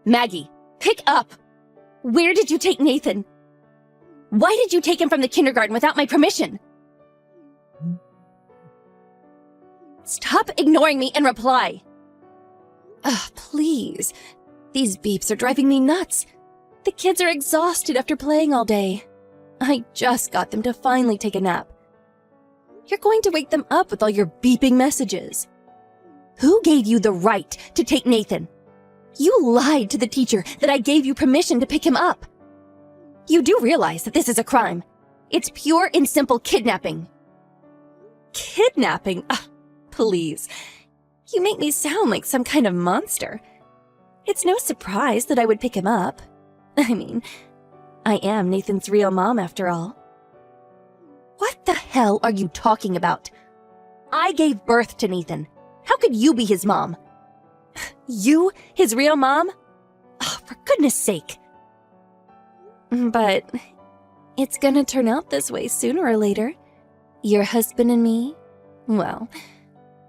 Maggie, pick up! Where did you take Nathan? Why did you take him from the kindergarten without my permission? Stop ignoring me and reply! Ugh, please. These beeps are driving me nuts. The kids are exhausted after playing all day. I just got them to finally take a nap. You're going to wake them up with all your beeping messages. Who gave you the right to take Nathan? You lied to the teacher that I gave you permission to pick him up. You do realize that this is a crime. It's pure and simple kidnapping. Kidnapping? Ugh, please. You make me sound like some kind of monster. It's no surprise that I would pick him up. I mean, I am Nathan's real mom after all. What the hell are you talking about? I gave birth to Nathan. How could you be his mom? You, his real mom? Oh, for goodness sake. But it's gonna turn out this way sooner or later. Your husband and me, well,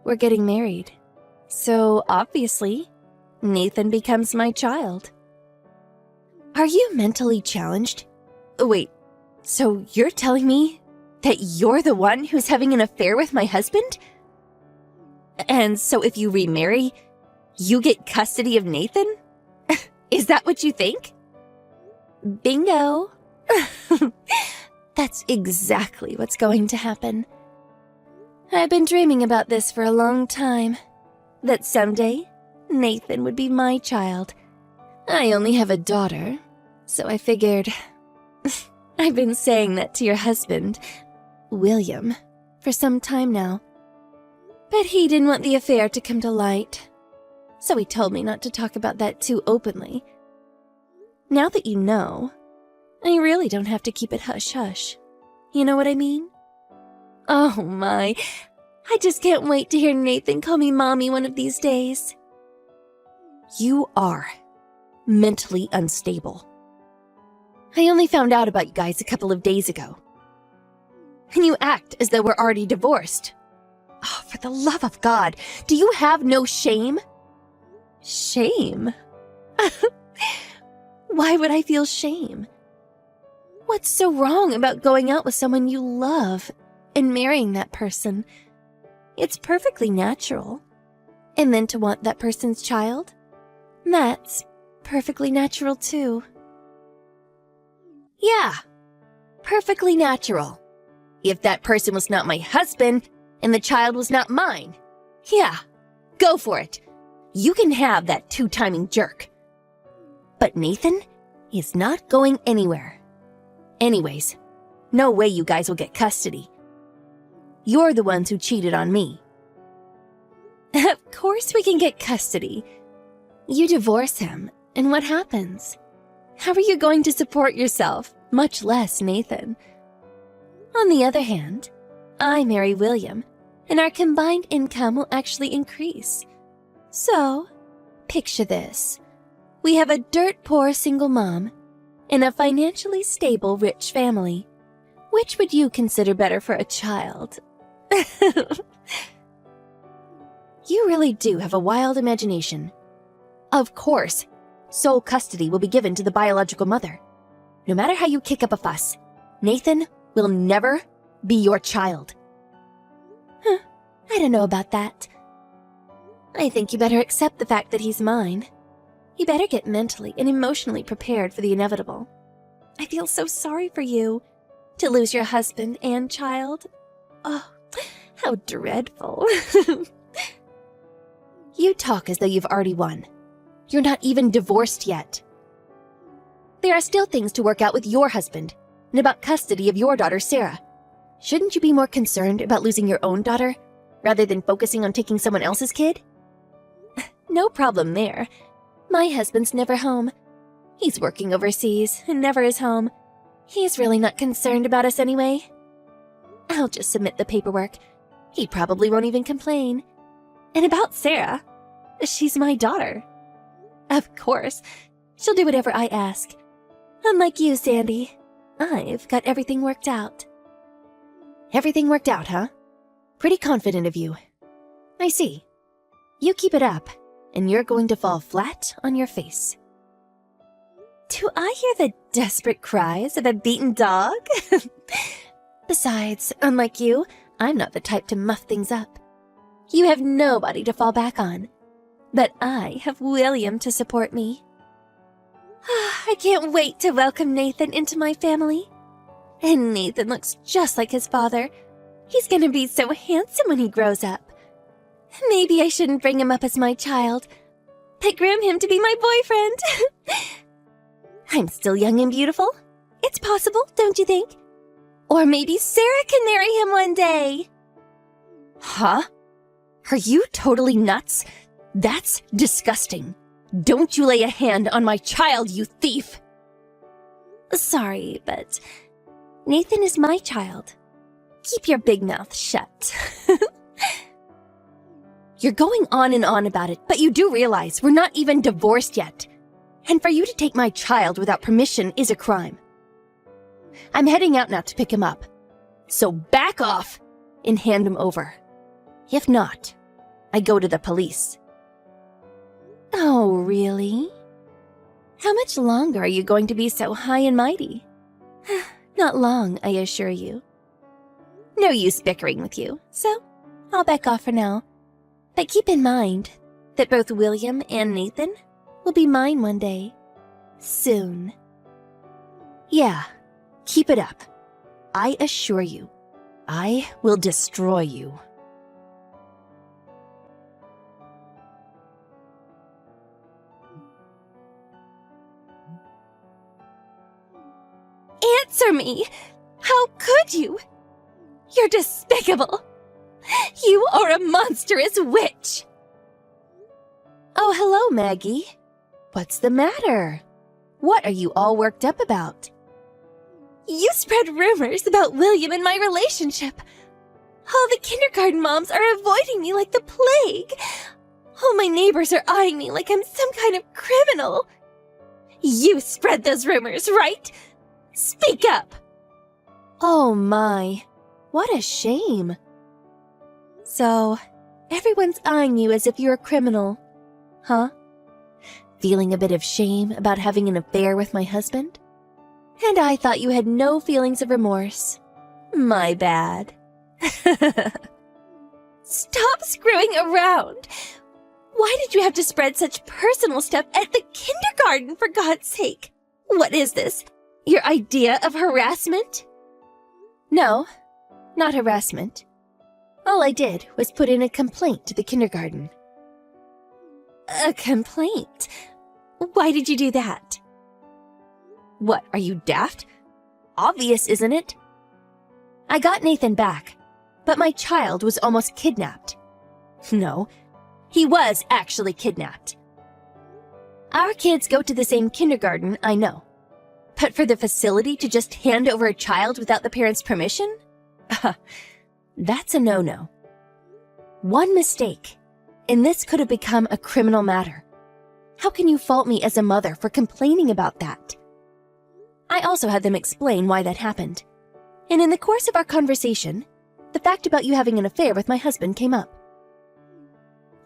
we're getting married. So obviously, Nathan becomes my child. Are you mentally challenged? Wait, so you're telling me that you're the one who's having an affair with my husband? And so if you remarry, you get custody of Nathan? Is that what you think? Bingo! That's exactly what's going to happen. I've been dreaming about this for a long time. That someday, Nathan would be my child. I only have a daughter, so I figured... I've been saying that to your husband, William, for some time now. But he didn't want the affair to come to light, so he told me not to talk about that too openly. Now that you know, I really don't have to keep it hush-hush. You know what I mean? Oh my, I just can't wait to hear Nathan call me Mommy one of these days. You are mentally unstable. I only found out about you guys a couple of days ago. And you act as though we're already divorced. Oh, for the love of God, do you have no shame? Shame? Why would I feel shame? What's so wrong about going out with someone you love and marrying that person? It's perfectly natural. And then to want that person's child? That's perfectly natural too. Yeah, perfectly natural. If that person was not my husband and the child was not mine, yeah, go for it. You can have that two-timing jerk. But Nathan is not going anywhere. Anyways, no way you guys will get custody. You're the ones who cheated on me. Of course we can get custody. You divorce him, and what happens? How are you going to support yourself, much less Nathan? On the other hand, I marry William, and our combined income will actually increase. So, picture this. We have a dirt-poor single mom and a financially stable rich family. Which would you consider better for a child? You really do have a wild imagination. Of course, sole custody will be given to the biological mother. No matter how you kick up a fuss, Nathan will never be your child. I don't know about that. I think you better accept the fact that he's mine. You better get mentally and emotionally prepared for the inevitable. I feel so sorry for you. To lose your husband and child. Oh, how dreadful. You talk as though you've already won. You're not even divorced yet. There are still things to work out with your husband, and about custody of your daughter, Sarah. Shouldn't you be more concerned about losing your own daughter, rather than focusing on taking someone else's kid? No problem there. My husband's never home. He's working overseas and never is home. He's really not concerned about us anyway. I'll just submit the paperwork. He probably won't even complain. And about Sarah, she's my daughter. Of course, she'll do whatever I ask. Unlike you, Sandy, I've got everything worked out. Everything worked out, huh? Pretty confident of you. I see. You keep it up, and you're going to fall flat on your face. Do I hear the desperate cries of a beaten dog? Besides, unlike you, I'm not the type to muff things up. You have nobody to fall back on. But I have William to support me. I can't wait to welcome Nathan into my family. And Nathan looks just like his father. He's gonna be so handsome when he grows up. Maybe I shouldn't bring him up as my child, but groom him to be my boyfriend. I'm still young and beautiful. It's possible, don't you think? Or maybe Sarah can marry him one day. Huh? Are you totally nuts? That's disgusting. Don't you lay a hand on my child, you thief! Sorry, but Nathan is my child. Keep your big mouth shut. You're going on and on about it, but you do realize we're not even divorced yet. And for you to take my child without permission is a crime. I'm heading out now to pick him up. So back off and hand him over. If not, I go to the police. Oh, really? How much longer are you going to be so high and mighty? Not long, I assure you. No use bickering with you, so I'll back off for now. But keep in mind that both William and Nathan will be mine one day. Soon. Yeah, keep it up. I assure you, I will destroy you. Answer me! How could you? You're despicable! You are a monstrous witch! Oh, hello, Maggie. What's the matter? What are you all worked up about? You spread rumors about William and my relationship. All the kindergarten moms are avoiding me like the plague. All my neighbors are eyeing me like I'm some kind of criminal. You spread those rumors, right? Speak up! Oh my, what a shame. So, everyone's eyeing you as if you're a criminal, huh? Feeling a bit of shame about having an affair with my husband? And I thought you had no feelings of remorse. My bad. Stop screwing around! Why did you have to spread such personal stuff at the kindergarten, for God's sake? What is this? Your idea of harassment? No, not harassment. All I did was put in a complaint to the kindergarten. A complaint? Why did you do that? What, are you daft? Obvious, isn't it? I got Nathan back, but my child was almost kidnapped. No, he was actually kidnapped. Our kids go to the same kindergarten, I know. But for the facility to just hand over a child without the parents' permission? That's a no-no. One mistake, and this could have become a criminal matter. How can you fault me as a mother for complaining about that? I also had them explain why that happened. And in the course of our conversation, the fact about you having an affair with my husband came up.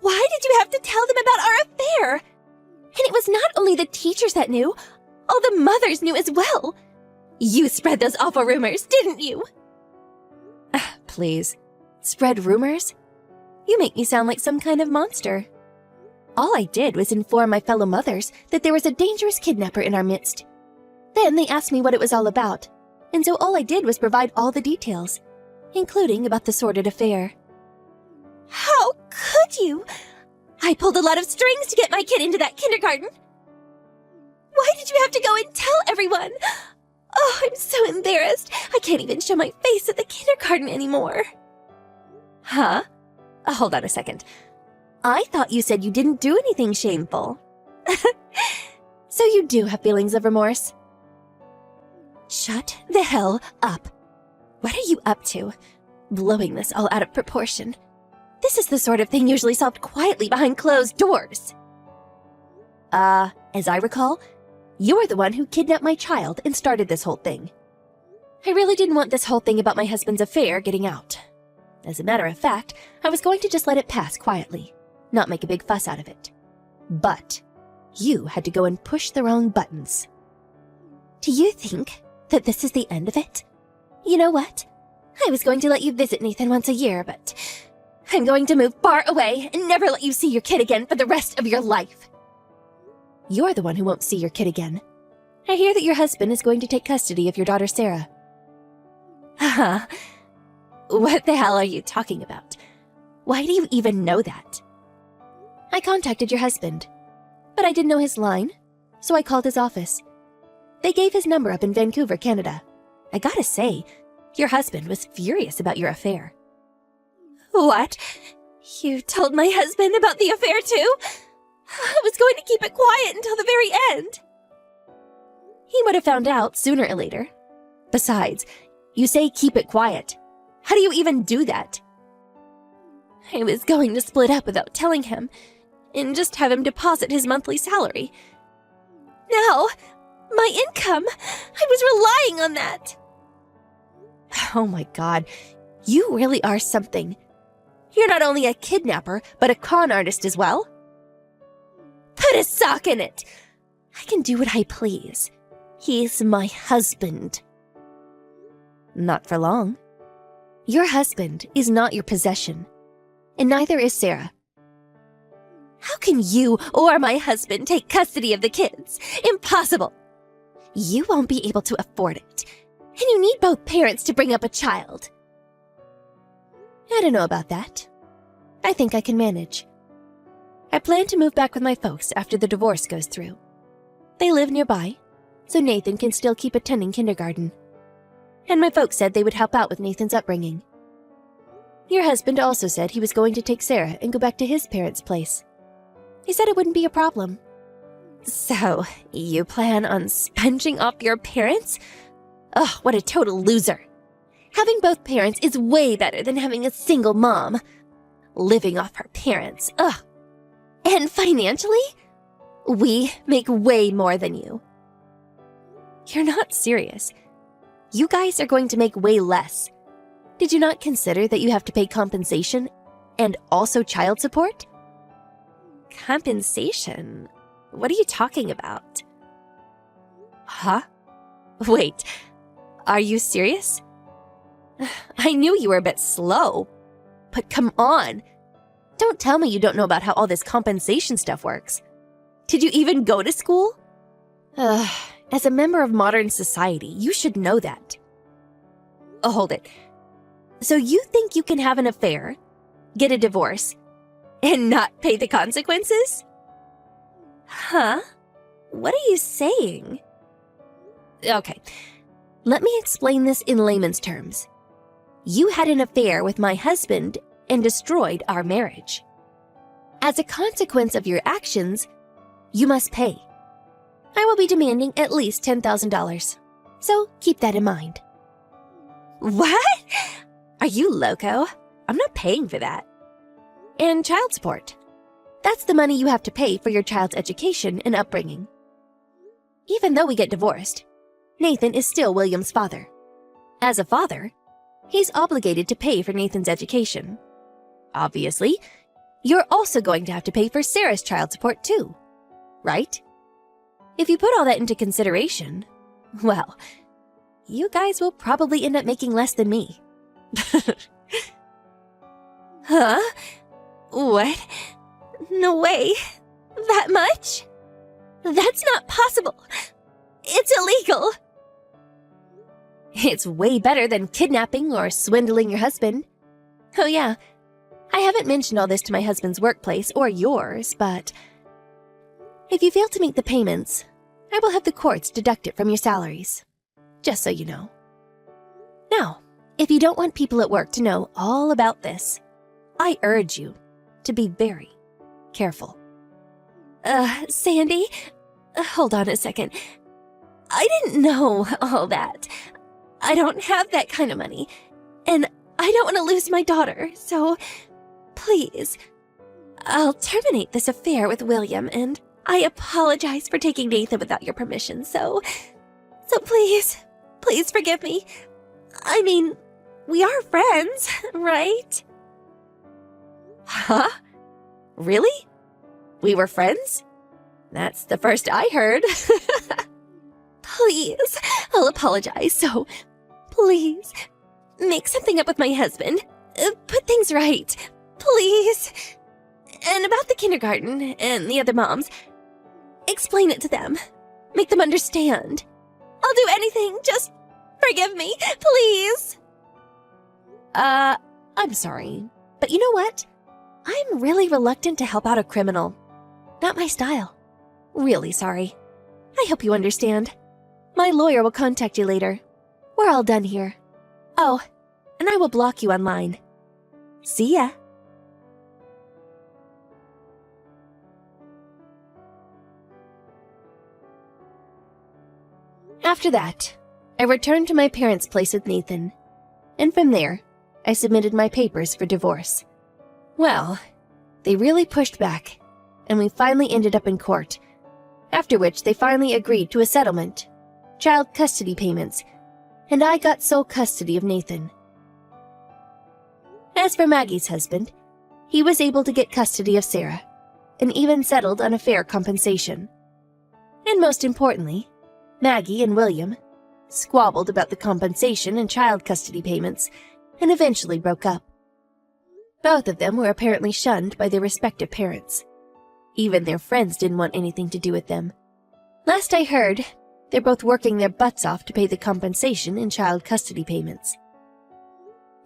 Why did you have to tell them about our affair? And it was not only the teachers that knew, all the mothers knew as well. You spread those awful rumors, didn't you? Please. Spread rumors? You make me sound like some kind of monster. All I did was inform my fellow mothers that there was a dangerous kidnapper in our midst. Then they asked me what it was all about, and so all I did was provide all the details, including about the sordid affair. How could you? I pulled a lot of strings to get my kid into that kindergarten. Why did you have to go and tell everyone? Oh, I'm so embarrassed. I can't even show my face at the kindergarten anymore. Huh? Hold on a second. I thought you said you didn't do anything shameful. So you do have feelings of remorse? Shut the hell up. What are you up to? Blowing this all out of proportion. This is the sort of thing usually solved quietly behind closed doors. As I recall, you're the one who kidnapped my child and started this whole thing. I really didn't want this whole thing about my husband's affair getting out. As a matter of fact, I was going to just let it pass quietly, not make a big fuss out of it. But you had to go and push the wrong buttons. Do you think that this is the end of it? You know what? I was going to let you visit Nathan once a year, but I'm going to move far away and never let you see your kid again for the rest of your life. You're the one who won't see your kid again. I hear that your husband is going to take custody of your daughter Sarah. Haha. What the hell are you talking about? Why do you even know that? I contacted your husband, but I didn't know his line, so I called his office. They gave his number up in Vancouver, Canada. I gotta say, your husband was furious about your affair. What? You told my husband about the affair too? I was going to keep it quiet until the very end. He would have found out sooner or later. Besides, you say keep it quiet. How do you even do that? I was going to split up without telling him, and just have him deposit his monthly salary. Now, my income, I was relying on that. Oh my God, you really are something. You're not only a kidnapper, but a con artist as well. Put a sock in it. I can do what I please. He's my husband. Not for long. Your husband is not your possession, and neither is Sarah. How can you or my husband take custody of the kids? Impossible. You won't be able to afford it, and you need both parents to bring up a child. I don't know about that. I think I can manage. I plan to move back with my folks after the divorce goes through. They live nearby, so Nathan can still keep attending kindergarten. And my folks said they would help out with Nathan's upbringing. Your husband also said he was going to take Sarah and go back to his parents' place. He said it wouldn't be a problem. So, you plan on sponging off your parents? Ugh, what a total loser. Having both parents is way better than having a single mom. Living off her parents, ugh. And financially? We make way more than you. You're not serious. You guys are going to make way less. Did you not consider that you have to pay compensation and also child support? Compensation? What are you talking about? Huh? Wait, are you serious? I knew you were a bit slow, but come on. Don't tell me you don't know about how all this compensation stuff works. Did you even go to school? As a member of modern society, you should know that. Oh, hold it. So you think you can have an affair, get a divorce, and not pay the consequences? Huh? What are you saying? Okay, let me explain this in layman's terms. You had an affair with my husband and destroyed our marriage. As a consequence of your actions, you must pay. I will be demanding at least $10,000, so keep that in mind. What? Are you loco? I'm not paying for that. And child support. That's the money you have to pay for your child's education and upbringing. Even though we get divorced, Nathan is still William's father. As a father, he's obligated to pay for Nathan's education. Obviously, you're also going to have to pay for Sarah's child support too, right? If you put all that into consideration, well, you guys will probably end up making less than me. Huh? What? No way. That much? That's not possible. It's illegal. It's way better than kidnapping or swindling your husband. Oh yeah, I haven't mentioned all this to my husband's workplace or yours, but if you fail to make the payments, I will have the courts deduct it from your salaries. Just so you know. Now, if you don't want people at work to know all about this, I urge you to be very careful. Sandy, hold on a second. I didn't know all that. I don't have that kind of money, and I don't want to lose my daughter, so please, I'll terminate this affair with William, and I apologize for taking Nathan without your permission, so please forgive me. I mean, we are friends, right? Huh? Really? We were friends? That's the first I heard. Please, I'll apologize, so please, make something up with my husband. Put things right. Please. And about the kindergarten and the other moms, explain it to them. Make them understand. I'll do anything, just forgive me, please. I'm sorry, but you know what? I'm really reluctant to help out a criminal. Not my style. Really sorry. I hope you understand. My lawyer will contact you later. We're all done here. Oh, and I will block you online. See ya. After that, I returned to my parents' place with Nathan, and from there, I submitted my papers for divorce. Well, they really pushed back, and we finally ended up in court, after which they finally agreed to a settlement, child custody payments, and I got sole custody of Nathan. As for Maggie's husband, he was able to get custody of Sarah, and even settled on a fair compensation. And most importantly, Maggie and William squabbled about the compensation and child custody payments, and eventually broke up. Both of them were apparently shunned by their respective parents. Even their friends didn't want anything to do with them. Last I heard, they're both working their butts off to pay the compensation and child custody payments.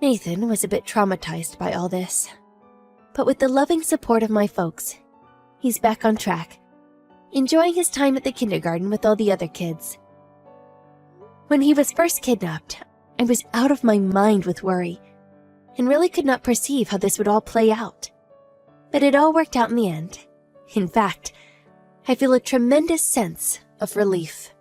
Nathan was a bit traumatized by all this. But with the loving support of my folks, he's back on track, enjoying his time at the kindergarten with all the other kids. When he was first kidnapped, I was out of my mind with worry, and really could not perceive how this would all play out. But it all worked out in the end. In fact, I feel a tremendous sense of relief.